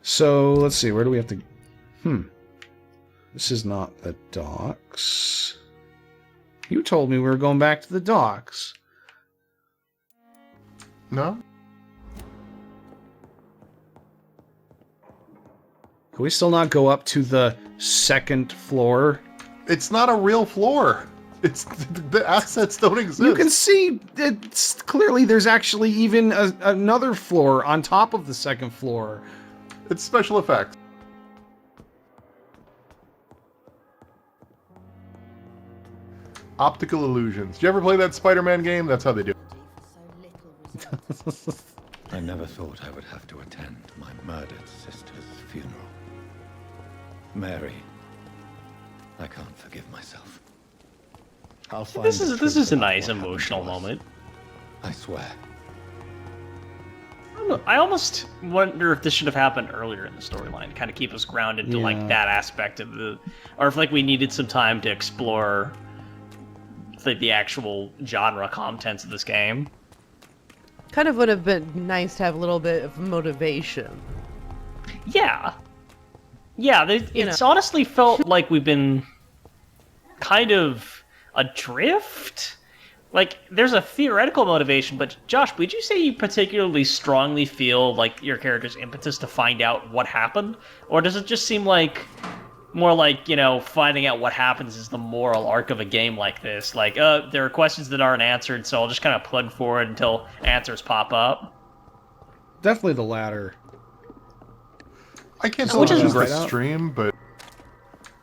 So, let's see, where do we have to... This is not the docks. You told me we were going back to the docks. No? Can we still not go up to the second floor? It's not a real floor. It's the assets don't exist. You can see it's clearly there's actually even another floor on top of the second floor. It's special effects. Optical illusions. Did you ever play that Spider-Man game? That's how they do it. I never thought I would have to attend my murdered sister's funeral. Mary, I can't forgive myself. I'll find This is a nice emotional moment. I swear. I almost wonder if this should have happened earlier in the storyline to kind of keep us grounded to like that aspect of the, or if like we needed some time to explore the actual genre contents of this game. Kind of would have been nice to have a little bit of motivation. Yeah. Yeah, it's honestly felt like we've been kind of adrift. Like, there's a theoretical motivation, but Josh, would you say you particularly strongly feel like your character's impetus to find out what happened? Or does it just seem like more like, you know, finding out what happens is the moral arc of a game like this? Like, there are questions that aren't answered, so I'll just kind of plug forward until answers pop up. Definitely the latter. I can't tell if this is stream, but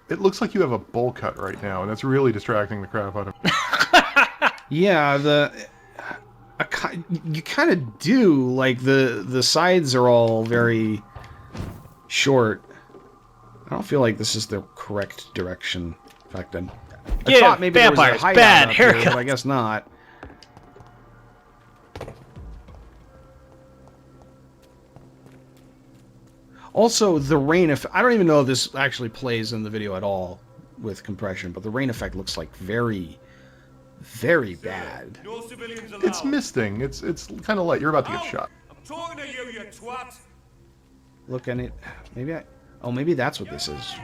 it looks like you have a bowl cut right now, and that's really distracting the crap out of me. Yeah, you kind of do. Like, the sides are all very short. I don't feel like this is the correct direction. In fact, I thought maybe there was a hideout bad up here, haircut. but I guess not. Also, the rain effect. I don't even know if this actually plays in the video at all with compression, but the rain effect looks like very, very bad. It's misting. It's kind of light. You're about to get shot. I'm talking to you, you twat. Look at it. Maybe that's what this is.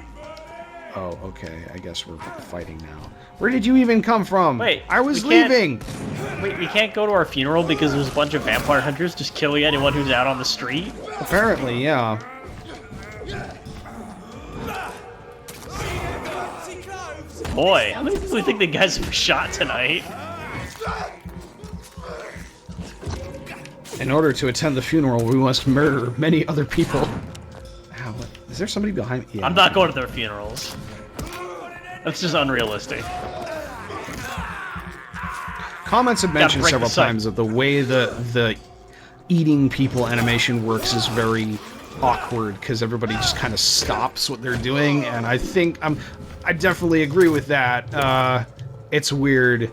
Oh, okay. I guess we're fighting now. Where did you even come from? Wait, I was leaving. Wait, we can't go to our funeral because there's a bunch of vampire hunters just killing anyone who's out on the street? Apparently, yeah. Boy, how many people do you think the guys were shot tonight? In order to attend the funeral, we must murder many other people. Ow, what? Is there somebody behind me? Yeah. I'm not going to their funerals. That's just unrealistic. Comments have mentioned several times that the way the eating people animation works is very awkward because everybody just kind of stops what they're doing, and I think I definitely agree with that. It's weird.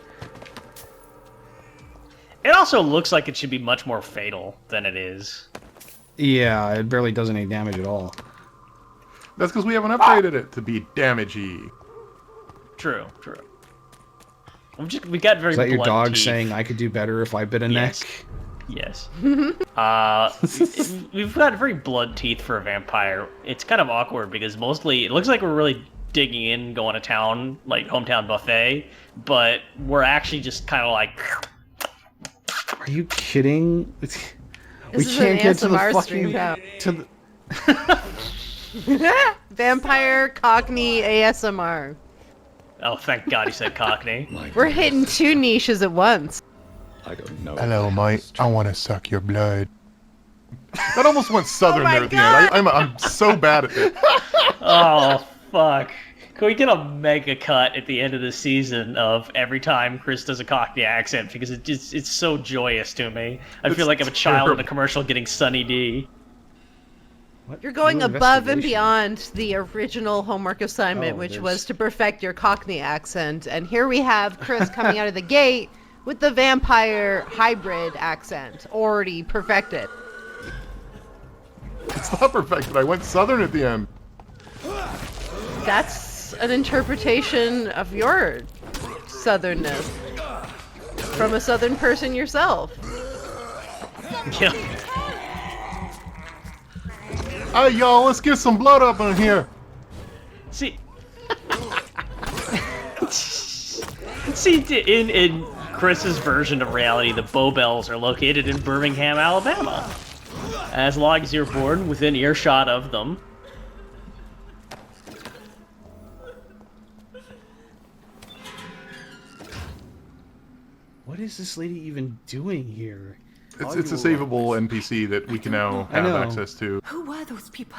It also looks like it should be much more fatal than it is. Yeah, it barely does any damage at all. That's because we haven't updated it to be damagey. True. We got very. Is that your dog teeth. saying I could do better if I bit a neck? Yes. We've got very blunt teeth for a vampire. It's kind of awkward because mostly it looks like we're really digging in, going to town, like hometown buffet, but we're actually just kind of like. Are you kidding? We can't get to the fucking Vampire Cockney ASMR. Oh, thank God he said Cockney. We're hitting two niches at once. I don't know. Hello, mate. I want to suck your blood. That almost went southern there at the end. I'm so bad at it. Oh, fuck. Can we get a mega cut at the end of the season of every time Chris does a Cockney accent? Because it's so joyous to me. I feel like I'm a child in a commercial getting Sunny D. You're going above and beyond the original homework assignment, which was to perfect your Cockney accent. And here we have Chris coming out of the gate with the vampire hybrid accent, already perfected. It's not perfected. I went southern at the end. That's an interpretation of your southernness from a southern person yourself. Yeah. Hey, y'all, let's get some blood up in here. See, in Chris's version of reality, the Bowbells are located in Birmingham, Alabama. As long as you're born within earshot of them. What is this lady even doing here? It's a savable NPC that we can now have access to. Who were those people?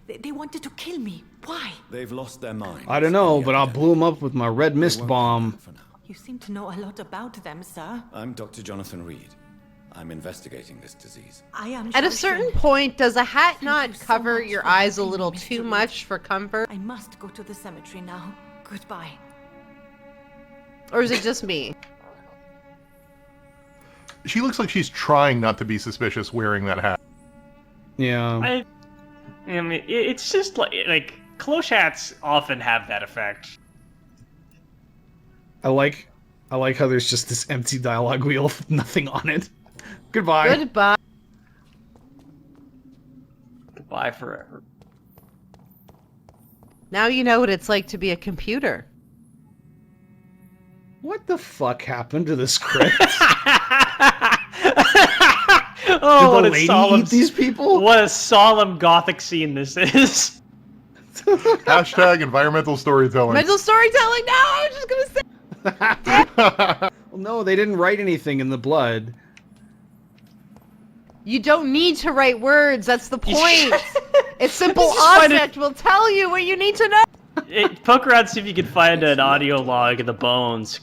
They wanted to kill me. Why? They've lost their mind. I don't know, but I'll blow them up with my red mist bomb. You seem to know a lot about them, sir. I'm Dr. Jonathan Reed. I'm investigating this disease. I am. At a certain point, does a hat not cover your eyes a little too much for comfort? I must go to the cemetery now. Goodbye. Or is it just me? She looks like she's trying not to be suspicious wearing that hat. Yeah. I mean, it's just like cloche hats often have that effect. I like how there's just this empty dialogue wheel with nothing on it. Goodbye. Goodbye. Goodbye forever. Now you know what it's like to be a computer. What the fuck happened to the script? Oh, Did the lady eat these people? What a solemn gothic scene this is. Hashtag environmental storytelling. Mental storytelling? No, I was just gonna say. Well, no, they didn't write anything in the blood. You don't need to write words. That's the point. It's simple Just find object will tell you what you need to know. Poke around, see if you can find an audio log of the bones.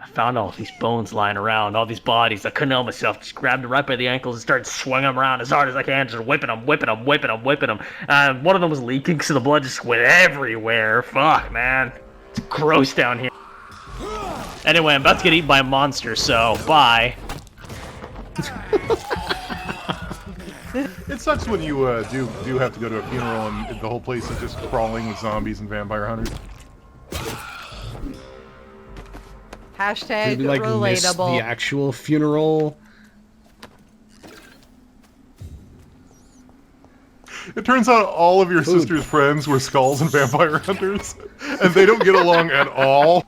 I found all these bones lying around, all these bodies. I couldn't help myself. Just grabbed them right by the ankles and started swinging them around as hard as I can, just whipping them. One of them was leaking, so the blood just went everywhere. Fuck, man. It's gross down here. Anyway, I'm about to get eaten by a monster, so bye. It sucks when you do have to go to a funeral and the whole place is just crawling with zombies and vampire hunters. Hashtag Did we like miss relatable. the actual funeral? It turns out all of your sister's friends were skulls and vampire hunters, and they don't get along at all.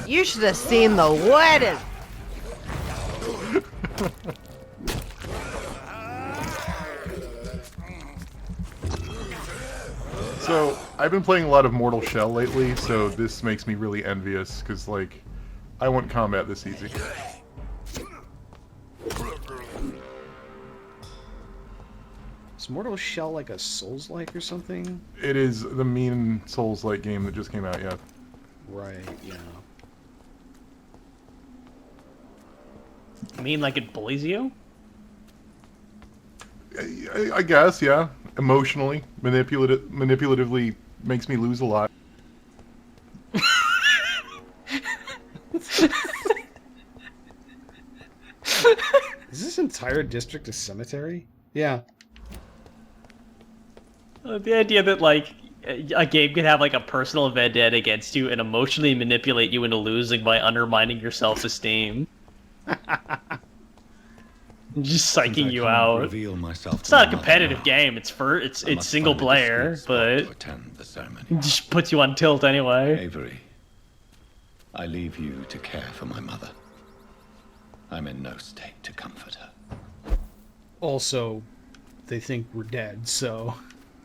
You should have seen the wedding. So, I've been playing a lot of Mortal Shell lately, so this makes me really envious, because, like, I want combat this easy. Is Mortal Shell like a Souls-like or something? It is the mean Souls-like game that just came out, yeah. Right, yeah. You mean like it bullies you? I guess, yeah. Emotionally, manipulatively makes me lose a lot. Is this entire district a cemetery? Yeah. The idea that, like, a game can have, like, a personal vendetta against you and emotionally manipulate you into losing by undermining your self-esteem. Just psyching you out. It's not a competitive game. It's single player, but it just puts you on tilt anyway. Avery, I leave you to care for my mother. I'm in no state to comfort her. Also, they think we're dead, so...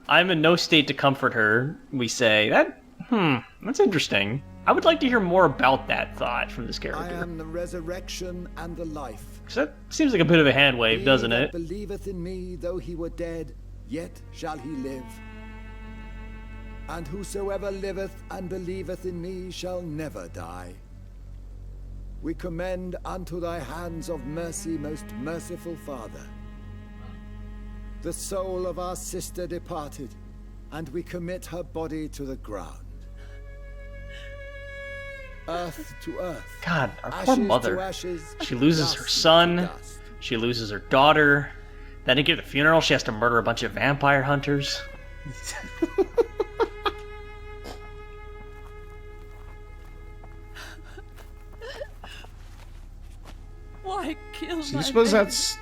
I'm in no state to comfort her, we say. That's interesting. I would like to hear more about that thought from this character. I am the resurrection and the life. Because that seems like a bit of a hand wave, doesn't it? He that believeth in me, though he were dead, yet shall he live. And whosoever liveth and believeth in me shall never die. We commend unto thy hands of mercy, most merciful Father, the soul of our sister departed, and we commit her body to the ground. Earth to earth. God, our ashes poor to mother. ashes, She loses her dust son. to dust. She loses her daughter. Then to give the funeral, she has to murder a bunch of vampire hunters. might kill So you my suppose baby that's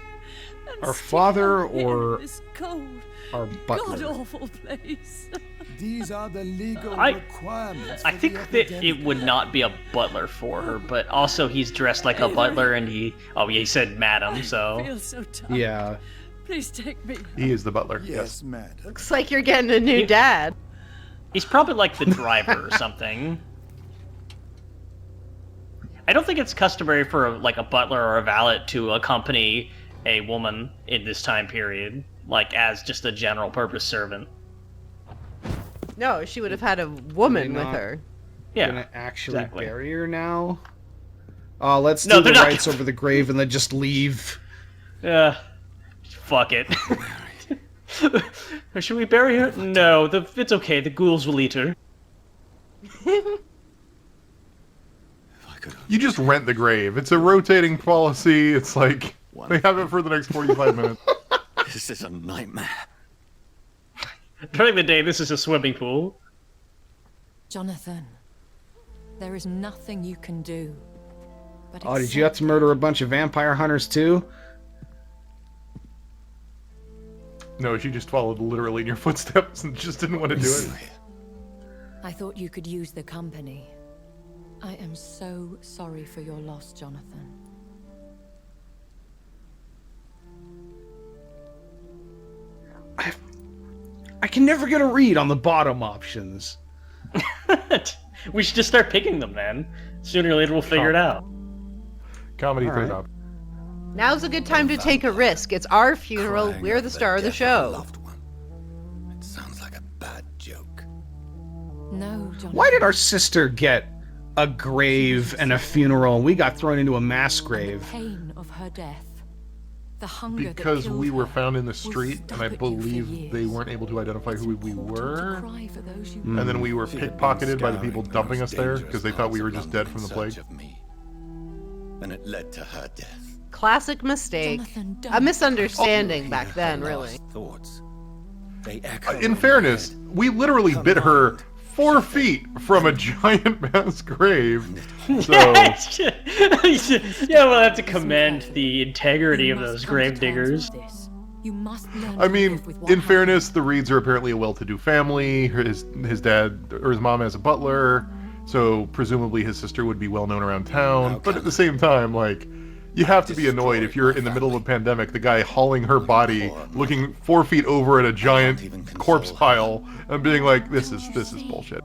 and our stick father her here or in this cold, our butler? god-awful place. These are the legal I requirements. I for think the that epidemic. it would not be a butler for her, but also he's dressed like a butler, and he said madam, I so feel so tired. Yeah. Please take me. He is the butler. Yes, madam. Looks like you're getting a new dad. he's probably like the driver or something. I don't think it's customary for like a butler or a valet to accompany a woman in this time period, like as just a general purpose servant. No, she would have had a woman with not- her. Yeah, Gonna actually exactly. bury her now? Let's No, do the they're not- rites over the grave and then just leave. Yeah, fuck it. Should we bury her? No, it's okay. The ghouls will eat her. You just rent the grave. It's a rotating policy. It's like they have it for the next 45 minutes. This is a nightmare. During the day, this is a swimming pool. Jonathan, there is nothing you can do. But Oh, did you have to murder a bunch of vampire hunters too? No, she just followed literally in your footsteps and just didn't want to do it. I thought you could use the company. I am so sorry for your loss, Jonathan. I can never get a read on the bottom options. We should just start picking them, then. Sooner or later, we'll figure it out. Comedy All third right. up. Now's a good time to take a risk. It's our funeral. Crying We're over the star of the death show. loved one. It sounds like a bad joke. No, Jonathan. Why did our sister get a grave and a funeral and we got thrown into a mass The grave? pain of her death. The hunger that Because killed we were her found in the will street, stop and I at you for believe they years. weren't able to identify It's who we important to were. cry for those you And then we were If you'd been pickpocketed by the scouring people the dumping us most there dangerous because they thought we were parts just of dead from the London in plague. search of me. And it led to her death. Classic mistake. Jonathan, A don't. misunderstanding back then, Her really. last thoughts. They echo In my fairness, head. we literally Her bit her mind 4 feet from a giant mass grave. So, Yeah, we'll have to commend the integrity You of must those come to grave terms diggers. with this. You must learn I to mean, live with what in happened. fairness, the Reeds are apparently a well-to-do family. His dad or his mom has a butler, so presumably his sister would be well known around town. But at the same time, like, you have to be annoyed if you're in the middle of a pandemic, the guy hauling her body, looking 4 feet over at a giant corpse pile, and being like, "This is bullshit."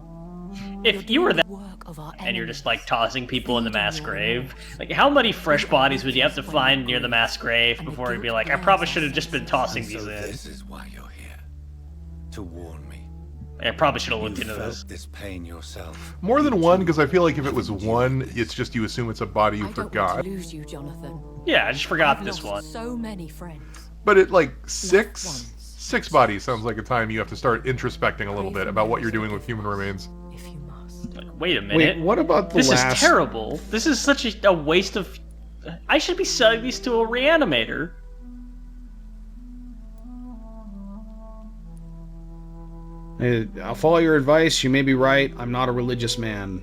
If you were that Work of our and you're enemies. just like tossing people in the mass grave, like how many fresh bodies would you have to find near the mass grave before you'd be like, I probably should have just been tossing So these in. this is why you're here. To warn me. I probably should have You looked into felt this. this pain yourself. More than one, because I feel like if it was one, it's just you assume it's a body you I don't want forgot. to lose you, Jonathan. Yeah, I just forgot I've this lost one. so many friends. But at like ones. six bodies sounds like a time you have to start introspecting a little bit about what you're doing with human remains. If you must. Like, wait a minute. Wait, what about the This last... is terrible. This is such a waste of... I should be selling these to a reanimator. I'll follow your advice. You may be right. I'm not a religious man.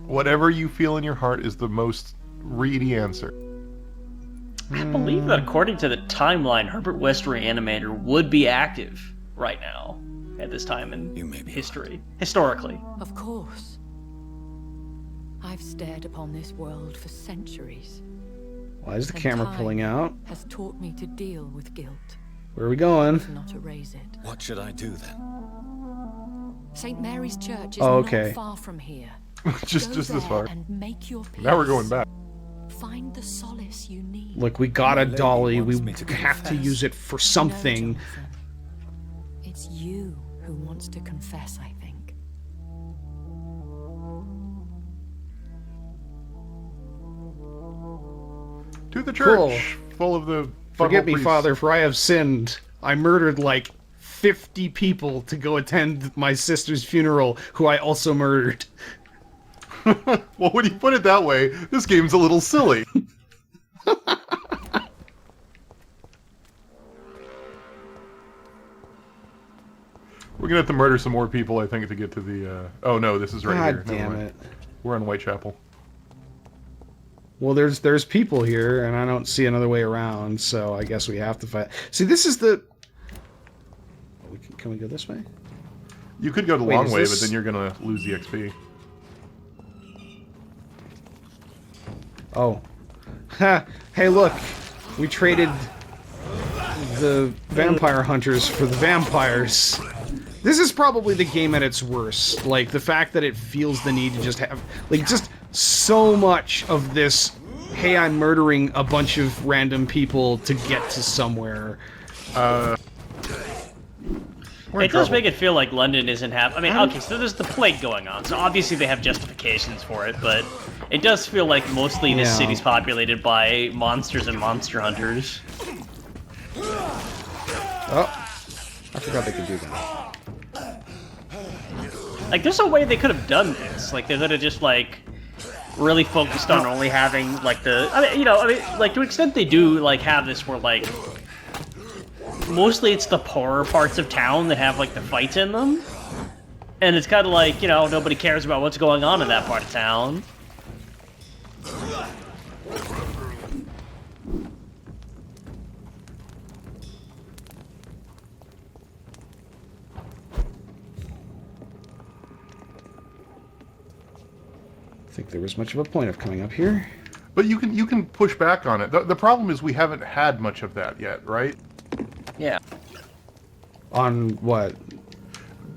Whatever you feel in your heart is the most reedy answer. I believe that according to the timeline, Herbert West Reanimator would be active right now at this time in You may be history. Historically. Of course. I've stared upon this world for centuries. Why is the And camera time pulling out? Has taught me to deal with guilt, Where are we going? not erase it. What should I do then? St. Mary's Church is Oh, okay. not far from here. just Go this there far. and make your peace. Now we're going back. Find the solace you need. Look, we got a lady dolly. We wants me to have to confess. use it for No, something. Jonathan. It's you who wants to confess, I think. To the church, Cool. full of the Forgive me, priests. Father, for I have sinned. I murdered like 50 people to go attend my sister's funeral, who I also murdered. Well, when you put it that way, this game's a little silly. We're gonna have to murder some more people, I think, to get to the. Oh no, this is right here. God Never damn mind. it. We're on Whitechapel. Well, there's people here, and I don't see another way around, so I guess we have to fight. See, this is the... Can we go this way? You could go the long way, but then you're gonna lose the XP. Oh. Ha! Hey, look! We traded the vampire hunters for the vampires. This is probably the game at its worst. Like, the fact that it feels the need to just have... Like, just so much of this, hey, I'm murdering a bunch of random people to get to somewhere. It does make it feel like London isn't I mean, okay, so there's the plague going on, so obviously they have justifications for it, but it does feel like mostly this city's populated by monsters and monster hunters. Oh, I forgot they could do that. Like, there's a way they could have done this. Like, they could have just, like, really focused on only having, like, the... I mean, you know, like, to an extent they do, like, have this where, like... Mostly it's the poorer parts of town that have, like, the fights in them. And it's kind of like, you know, nobody cares about what's going on in that part of town. I think there was much of a point of coming up here. But you can push back on it. The problem is we haven't had much of that yet, right? Yeah. On what?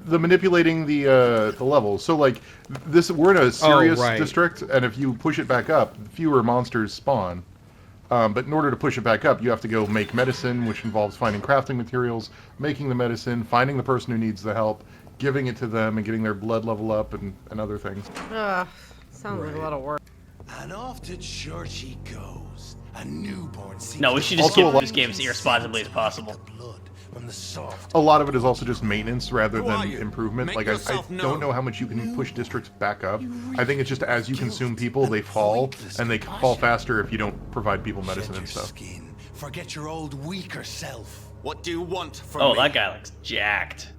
The manipulating the levels. So like this, we're in a serious district, and if you push it back up, fewer monsters spawn. But in order to push it back up, you have to go make medicine, which involves finding crafting materials, making the medicine, finding the person who needs the help, giving it to them, and getting their blood level up, and other things. Ugh, sounds like a lot of work. And off to church he goes. A newborn. No, we should just keep this game as irresponsibly as possible. A lot of it is also just maintenance rather than improvement. Like, I don't know how much you can push districts back up. I think it's just as you consume people, they fall, and they fall faster if you don't provide people medicine and stuff. Forget your old weaker self. What do you want from me? Oh, that guy looks jacked.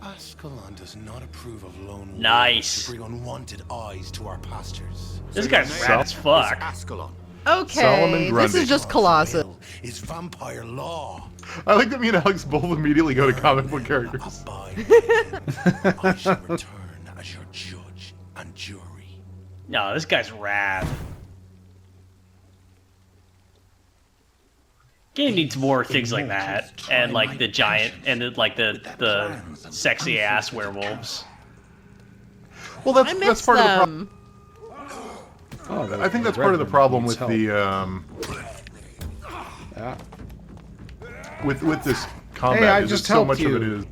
Ascalon does not approve of lone nice. To bring unwanted eyes to our pastures. This guy's rad as fuck. Ascalon. Okay, this is just Colossus. Is vampire law. I like that me and Alex both immediately go to comic book characters. I shall return as your judge and jury. No, this guy's rad. Game needs more things like that, and like the giant, and like the sexy ass werewolves. Well, that's part of the problem. Oh, I think that's part of the problem with the with this combat. Hey, I is just so much you. of it is.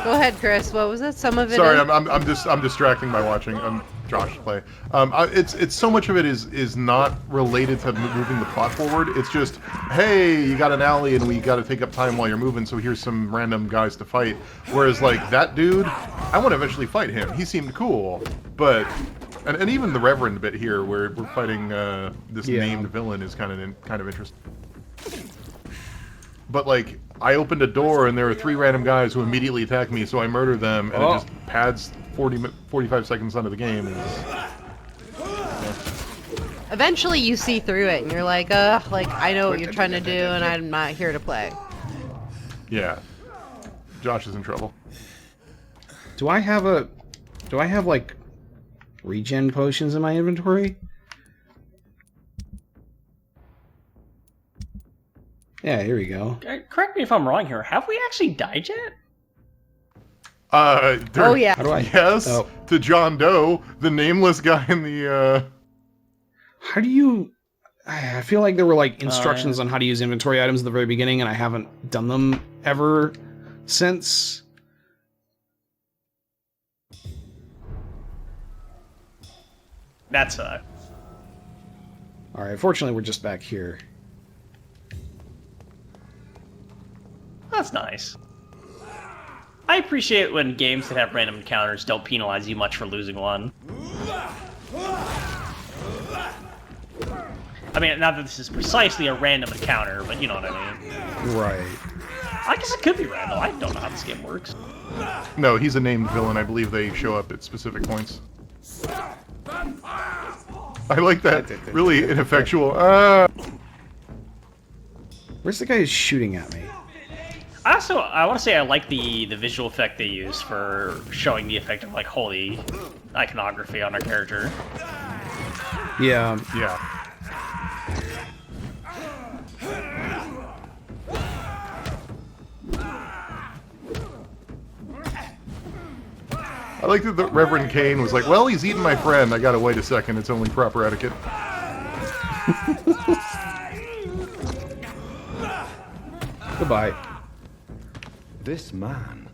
Go ahead, Chris. What was it? Some of it. Sorry, I'm distracting by watching Josh play. It's so much of it is not related to moving the plot forward. It's just, hey, you got an alley and we got to take up time while you're moving, so here's some random guys to fight. Whereas like that dude, I want to eventually fight him. He seemed cool, but and even the Reverend bit here where we're fighting this named villain is kind of interesting. But like, I opened a door and there were 3 random guys who immediately attacked me, so I murdered them, and it just pads 45 seconds onto the game. Eventually you see through it and you're like, like, I know what you're trying to do and I'm not here to play. Yeah. Josh is in trouble. Do I have like regen potions in my inventory? Yeah, here we go. Correct me if I'm wrong here. Have we actually died yet? Oh yeah. How do I? Yes, to John Doe, the nameless guy in the. How do you? I feel like there were like instructions on how to use inventory items at the very beginning, and I haven't done them ever since. That's All right. Fortunately, we're just back here. That's nice. I appreciate when games that have random encounters don't penalize you much for losing one. I mean, not that this is precisely a random encounter, but you know what I mean. Right. I guess it could be Randall. I don't know how this game works. No, he's a named villain. I believe they show up at specific points. I like that really ineffectual. Where's the guy who's shooting at me? I want to say I like the visual effect they use for showing the effect of like holy iconography on our character. Yeah. Yeah. I like that the Reverend Cain was like, well, he's eating my friend. I gotta wait a second. It's only proper etiquette. Goodbye. This man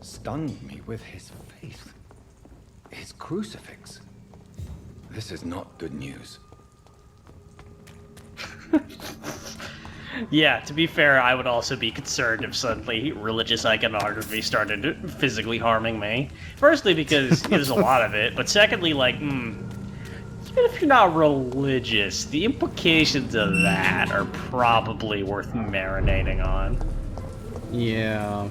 stunned me with his faith. His crucifix. This is not good news. Yeah, to be fair, I would also be concerned if suddenly religious iconography started physically harming me. Firstly, because there's a lot of it, but secondly, like, even if you're not religious, the implications of that are probably worth marinating on. Yeah.